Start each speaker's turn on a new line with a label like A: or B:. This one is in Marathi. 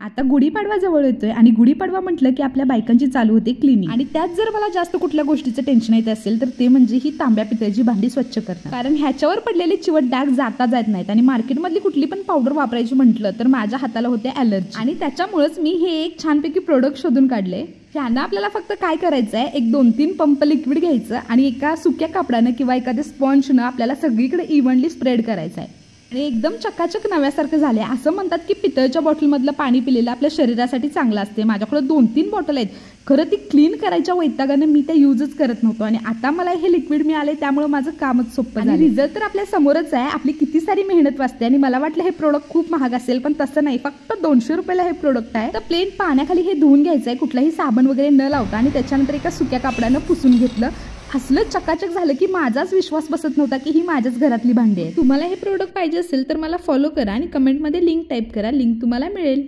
A: आता गुढीपाडवा जवळ येतोय आणि गुढीपाडवा म्हटलं की आपल्या बायकांची चालू होते क्लिनिंग। आणि त्यात जर मला जास्त कुठल्या गोष्टीचं टेन्शन येत असेल तर ते म्हणजे ही तांब्या पितळची भांडी स्वच्छ करणं, कारण ह्याच्यावर पडलेले चिवट डाग जाता जात नाहीत आणि मार्केटमधली कुठली पण पावडर वापरायची म्हटलं तर माझ्या हाताला होते ॲलर्जी। आणि त्याच्यामुळेच मी हे एक छानपैकी प्रोडक्ट शोधून काढले। ह्यानं आपल्याला फक्त काय करायचं आहे, एक 2-3 पंप लिक्विड घ्यायचं आणि एका सुक्या कापडानं किंवा एखाद्या स्पॉन्जनं आपल्याला सगळीकडे इव्हनली स्प्रेड करायचं आहे आणि एकदम चकाचक नव्यासारखं झालंय। असं म्हणतात की पितळच्या बॉटलमधलं पाणी पिलेलं आपल्या शरीरासाठी चांगलं असते। माझ्याकडे 2-3 बॉटल आहेत, खरं ती क्लीन करायच्या वैतागानं मी ते यूजच करत नव्हतो आणि आता मला हे लिक्विड मिळाले त्यामुळे माझं कामच सोपं झालं। रिझल्ट तर आपल्या समोरच आहे, आपली किती सारी मेहनत वाचते। आणि मला वाटलं हे प्रोडक्ट खूप महाग असेल, पण तसं नाही, फक्त 200 रुपयाला हे प्रोडक्ट आहे। तर प्लेन पाण्याखाली हे धुवून घ्यायचं आहे, कुठलाही साबण वगैरे न लावता, आणि त्याच्यानंतर एका सुक्या कापडानं पुसून घेतलं। असलं चकाचक झालं की माझाच विश्वास बसत नव्हता की ही माझ्याच घरातली भांडी आहे। तुम्हाला हे प्रोडक्ट पाहिजे असेल तर मला फॉलो करा आणि कमेंटमध्ये लिंक टाईप करा, लिंक तुम्हाला मिळेल।